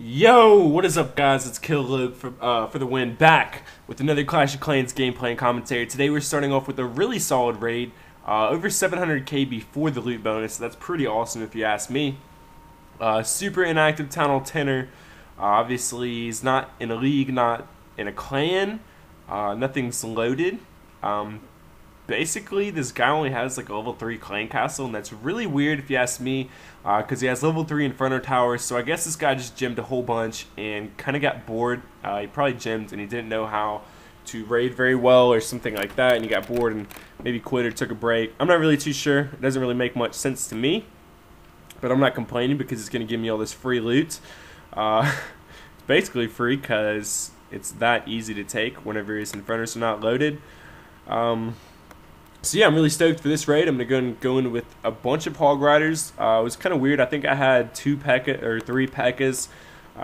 Yo, what is up, guys? It's Kill Luke for the win, back with another Clash of Clans gameplay and commentary. Today we're starting off with a really solid raid, over 700k before the loot bonus. So that's pretty awesome if you ask me. Super inactive Town Hall Tenor. Obviously, he's not in a league, not in a clan. Nothing's loaded. Basically, this guy only has like a level 3 clan castle, and that's really weird if you ask me, because he has level 3 Inferno towers. So I guess this guy just gemmed a whole bunch and kind of got bored. He probably gemmed and he didn't know how to raid very well or something like that, and he got bored and maybe quit or took a break. I'm not really too sure. It doesn't really make much sense to me, but I'm not complaining because it's going to give me all this free loot. It's basically free because it's that easy to take whenever his Infernos are not loaded. So yeah, I'm really stoked for this raid. I'm gonna go in with a bunch of Hog Riders. It was kind of weird. I think I had 2 P.E.K.K.A or 3 P.E.K.K.A s.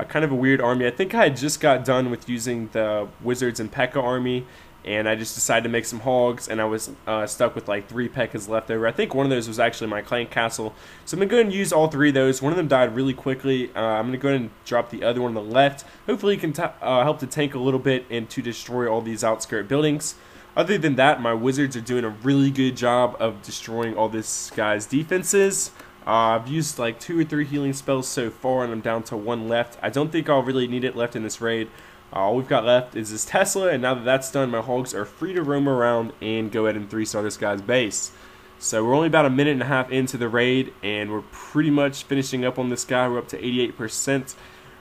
Kind of a weird army. I think I had just got done with using the Wizards and P.E.K.K.A army, and I just decided to make some Hogs, and I was stuck with like 3 P.E.K.K.A s left over. I think one of those was actually my clan castle. So I'm gonna go ahead and use all 3 of those. One of them died really quickly. I'm gonna go ahead and drop the other one on the left. Hopefully it can help to tank a little bit and to destroy all these outskirt buildings. Other than that, my Wizards are doing a really good job of destroying all this guy's defenses. I've used like 2 or 3 healing spells so far, and I'm down to 1 left. I don't think I'll really need it left in this raid. All we've got left is this Tesla, and now that that's done, my Hogs are free to roam around and go ahead and 3-star this guy's base. So we're only about a minute and a half into the raid, and we're pretty much finishing up on this guy. We're up to 88%.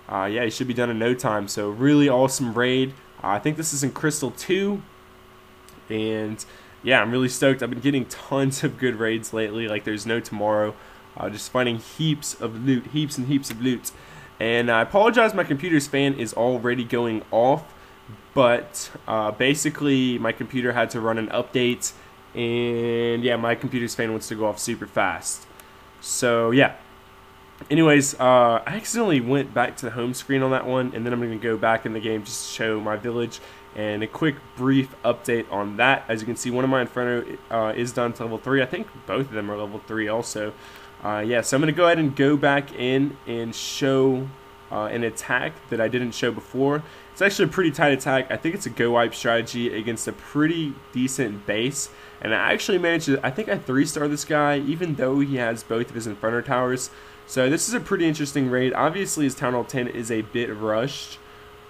Yeah, he should be done in no time. So really awesome raid. I think this is in Crystal 2. And yeah, I'm really stoked. I've been getting tons of good raids lately, like there's no tomorrow. Just finding heaps of loot, heaps and heaps of loot. And I apologize, my computer's fan is already going off, but basically my computer had to run an update, and yeah, my computer's fan wants to go off super fast. So yeah. Anyways, I accidentally went back to the home screen on that one, and then I'm going to go back in the game just to show my village. And a quick brief update on that. As you can see, one of my Inferno is done to level 3. I think both of them are level 3 also. Yeah, so I'm going to go ahead and go back in and show an attack that I didn't show before. It's actually a pretty tight attack. I think it's a GoWiWi strategy against a pretty decent base. And I actually managed to, I think I 3-star this guy, even though he has both of his Inferno towers. So this is a pretty interesting raid. Obviously his Town Hall 10 is a bit rushed,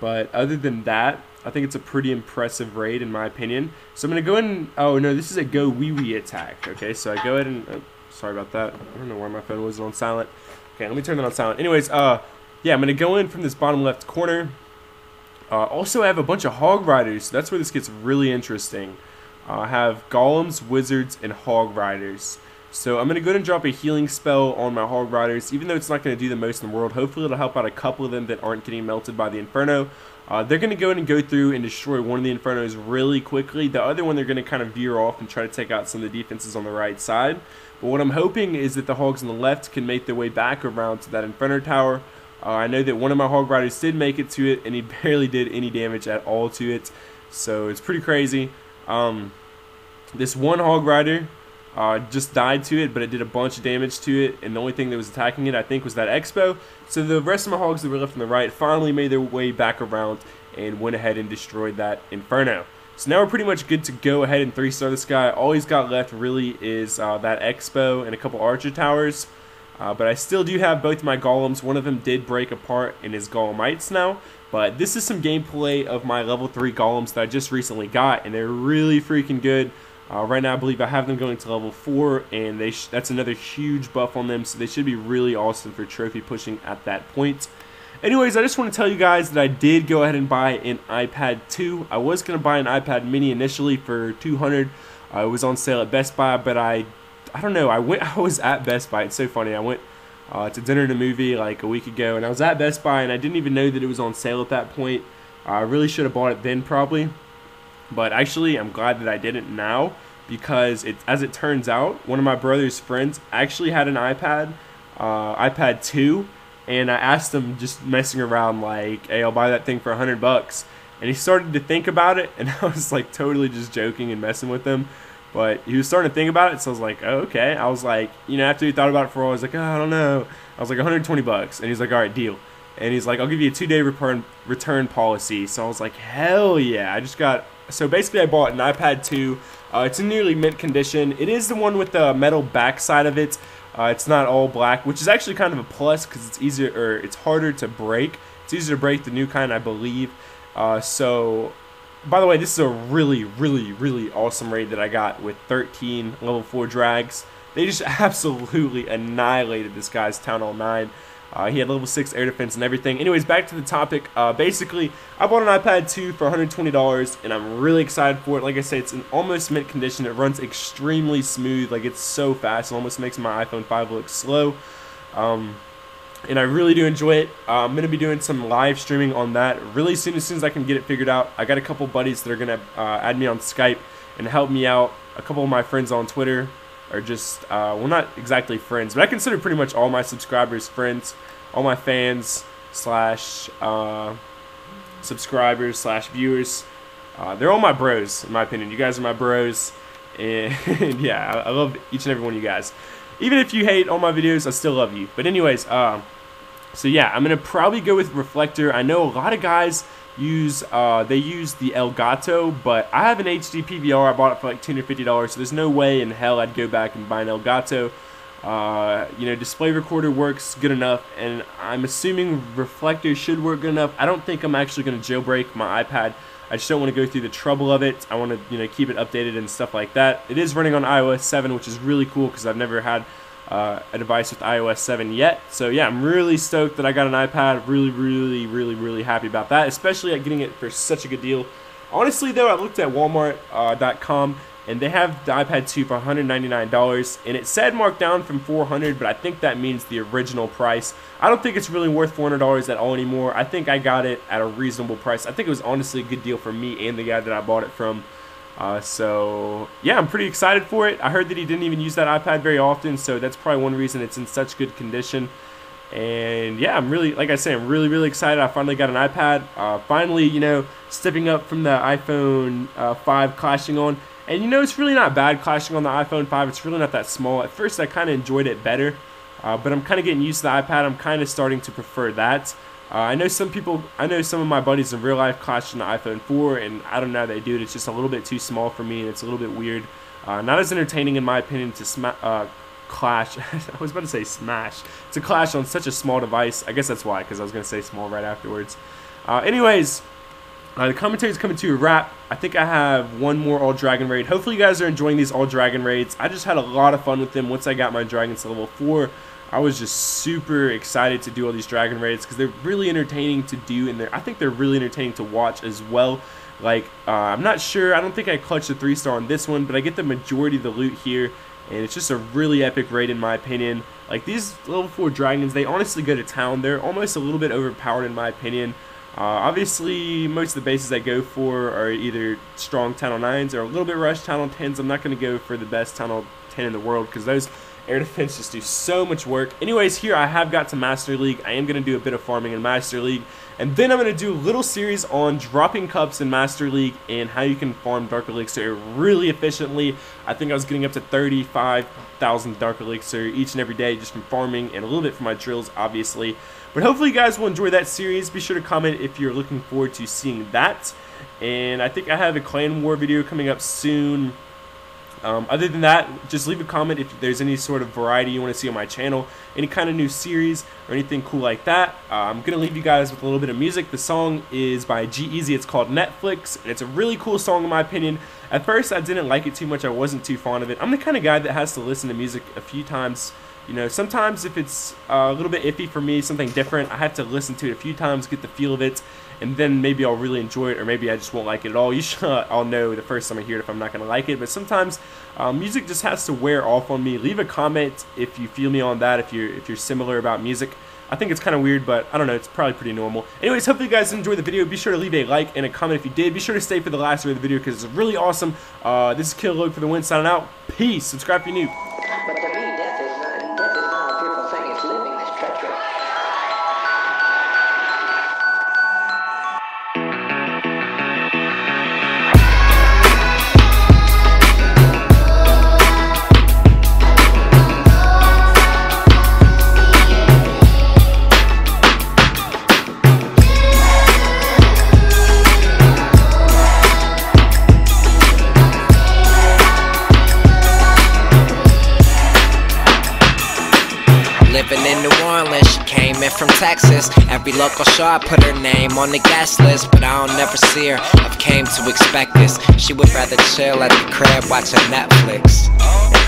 but other than that, I think it's a pretty impressive raid in my opinion. So I'm going to go ahead and, oh no, this is a GoWiWi attack. Okay, so I go ahead and, oh, sorry about that. I don't know why my phone wasn't on silent. Okay, let me turn that on silent. Anyways, yeah, I'm going to go in from this bottom left corner. Also, I have a bunch of Hog Riders, so that's where this gets really interesting. I have Golems, Wizards, and Hog Riders. So I'm going to go ahead and drop a healing spell on my Hog Riders, even though it's not going to do the most in the world. Hopefully it'll help out a couple of them that aren't getting melted by the Inferno. They're going to go ahead and go through and destroy one of the Infernos really quickly. The other one they're going to kind of veer off and try to take out some of the defenses on the right side. But what I'm hoping is that the Hogs on the left can make their way back around to that Inferno tower. I know that one of my Hog Riders did make it to it, and he barely did any damage at all to it. So it's pretty crazy. This one Hog Rider just died to it, but it did a bunch of damage to it, and the only thing that was attacking it, I think, was that Expo. So the rest of my Hogs that were left on the right finally made their way back around and went ahead and destroyed that Inferno. So now we're pretty much good to go ahead and 3-star this guy. All he's got left really is that Expo and a couple Archer towers. But I still do have both my Golems. One of them did break apart in his Golemites now. But this is some gameplay of my level 3 Golems that I just recently got, and they're really freaking good. Right now I believe I have them going to level 4, and that's another huge buff on them, so they should be really awesome for trophy pushing at that point. Anyways, I just want to tell you guys that I did go ahead and buy an iPad 2. I was going to buy an iPad mini initially for $200. It was on sale at Best Buy, but I don't know, I was at Best Buy. It's so funny. I went to dinner and a movie like a week ago, and I was at Best Buy, and I didn't even know that it was on sale at that point. I really should have bought it then probably. But actually, I'm glad that I didn't now, because as it turns out, one of my brother's friends actually had an iPad 2, and I asked him, just messing around, like, hey, I'll buy that thing for $100. And he started to think about it, and I was like totally just joking and messing with him. But he was starting to think about it, so I was like, oh, okay. I was like, you know, after he thought about it for a while, I was like, oh, I don't know. I was like, $120. And he's like, all right, deal. and he's like, I'll give you a 2-day return policy. So I was like, hell yeah. So basically I bought an iPad 2. It's in nearly mint condition. It is the one with the metal backside of it. It's not all black, which is actually kind of a plus because it's easier, or it's harder to break. It's easier to break the new kind, I believe. So, by the way, this is a really, really, really awesome raid that I got with 13 level 4 drags. They just absolutely annihilated this guy's Town Hall 9. He had level 6 air defense and everything. Anyways, back to the topic. Basically, I bought an iPad 2 for $120, and I'm really excited for it. Like I say, it's in almost mint condition. It runs extremely smooth. Like, it's so fast. It almost makes my iPhone 5 look slow. And I really do enjoy it. I'm going to be doing some live streaming on that really soon, as soon as I can get it figured out. I got a couple buddies that are going to add me on Skype and help me out. A couple of my friends on Twitter are just, well, not exactly friends, but I consider pretty much all my subscribers friends. All my fans slash subscribers slash viewers. They're all my bros, in my opinion. You guys are my bros. And yeah, I love each and every one of you guys. Even if you hate all my videos, I still love you. But anyways, so yeah, I'm going to probably go with Reflector. I know a lot of guys use the Elgato, but I have an HD PVR. I bought it for like $250, so there's no way in hell I'd go back and buy an Elgato. You know, display recorder works good enough, and I'm assuming Reflector should work good enough. I don't think I'm actually going to jailbreak my iPad. I just don't want to go through the trouble of it. I want to, you know, keep it updated and stuff like that. It is running on iOS 7, which is really cool because I've never had a device with iOS 7 yet. So yeah, I'm really stoked that I got an iPad. Really happy about that, especially at getting it for such a good deal. Honestly though, I looked at Walmart.com and they have the iPad 2 for $199, and it said marked down from $400, but I think that means the original price. I don't think it's really worth $400 at all anymore. I think I got it at a reasonable price. I think it was honestly a good deal for me and the guy that I bought it from. So yeah, I'm pretty excited for it. I heard that he didn't even use that iPad very often, so that's probably one reason it's in such good condition. And yeah, I'm really, like I say, I'm really excited. I finally got an iPad. Finally, you know, stepping up from the iPhone 5 clashing on. And you know, it's really not bad clashing on the iPhone 5. It's really not that small. At first, I kind of enjoyed it better, but I'm kind of getting used to the iPad. I'm kind of starting to prefer that. I know some of my buddies in real life clashed on the iPhone 4, and I don't know how they do it. It's just a little bit too small for me, and it's a little bit weird. Not as entertaining, in my opinion, to clash. I was about to say smash. To clash on such a small device. I guess that's why, because I was going to say small right afterwards. Anyways, the commentary is coming to a wrap. I think I have one more All Dragon raid. Hopefully you guys are enjoying these All Dragon raids. I just had a lot of fun with them once I got my dragons to level 4. I was just super excited to do all these dragon raids because they're really entertaining to do, and I think they're really entertaining to watch as well. Like, I'm not sure, I don't think I clutched a 3-star on this one, but I get the majority of the loot here, and it's just a really epic raid in my opinion. Like, these level 4 dragons, they honestly go to town. They're almost a little bit overpowered in my opinion. Obviously, most of the bases I go for are either strong Town Hall 9s or a little bit rushed Town Hall 10s. I'm not going to go for the best Town Hall 10 in the world because those air defense just do so much work. Anyways, here I have got to Master League. I am going to do a bit of farming in Master League, and then I'm going to do a little series on dropping cups in Master League and how you can farm Dark Elixir really efficiently. I think I was getting up to 35,000 Dark Elixir each and every day just from farming, and a little bit from my drills, obviously. But hopefully you guys will enjoy that series. Be sure to comment if you're looking forward to seeing that. And I think I have a Clan War video coming up soon. Other than that, just leave a comment if there's any sort of variety you want to see on my channel, any kind of new series or anything cool like that. I'm going to leave you guys with a little bit of music. The song is by G-Eazy. It's called Netflix, and it's a really cool song in my opinion. At first, I didn't like it too much. I wasn't too fond of it. I'm the kind of guy that has to listen to music a few times. You know, sometimes if it's a little bit iffy for me, something different, I have to listen to it a few times, get the feel of it, and then maybe I'll really enjoy it, or maybe I just won't like it at all. I'll know the first time I hear it if I'm not going to like it, but sometimes music just has to wear off on me. Leave a comment if you feel me on that, if you're similar about music. I think it's kind of weird, but I don't know, it's probably pretty normal. Anyways, hopefully you guys enjoyed the video. Be sure to leave a like and a comment if you did. Be sure to stay for the last of the video because it's really awesome. This is Killer Logue for the win, signing out. Peace. Subscribe if you're new. But to me, death is not a beautiful thing. It's living that's treacherous. from Texas. Every local show I put her name on the guest list, but I don't never see her. I've came to expect this. She would rather chill at the crib watching Netflix.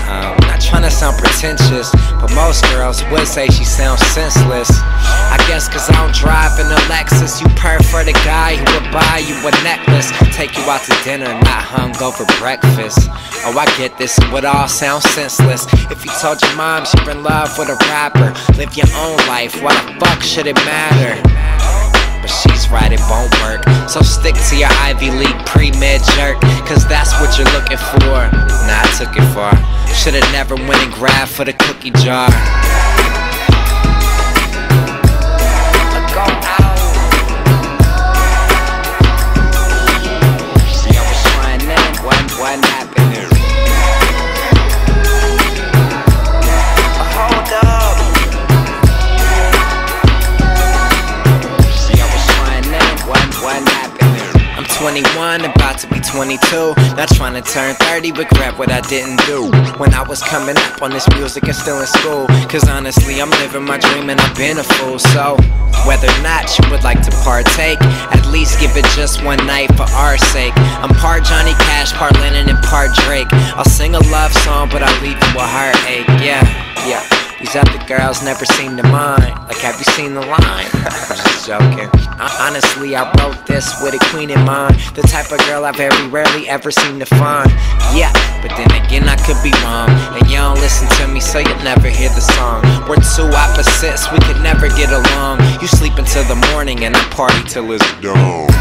Not trying to sound pretentious, but most girls would say she sounds senseless. I guess cause I don't drive in a Lexus. You prefer the guy who would buy you a necklace, take you out to dinner, not hung over breakfast. Oh, I get this, it would all sound senseless if you told your mom you're in love with a rapper. Live your own life, why the fuck should it matter? But she's right, it won't work. So stick to your Ivy League pre-med jerk, cause that's what you're looking for. Nah, I took it far. Should've never went and grabbed for the cookie jar. Go out. See, I was trying that, wasn't happening. Hold up. See, I was trying that, wasn't happening. I'm 21, about to be 22. Not trying to turn 30, regret what I didn't do when I was coming up on this music and still in school. Cause honestly, I'm living my dream and I've been a fool. So, whether or not you would like to partake, at least give it just one night for our sake. I'm part Johnny Cash, part Lennon and part Drake. I'll sing a love song, but I'll leave you a heartache. Yeah. These other girls never seem to mind. Like, have you seen the line? I'm just joking. Honestly, I wrote this with a queen in mind. The type of girl I very rarely ever seem to find. Yeah, but then again, I could be wrong. And you don't listen to me, so you'll never hear the song. We're two opposites, we could never get along. You sleep until the morning and I party till it's dawn.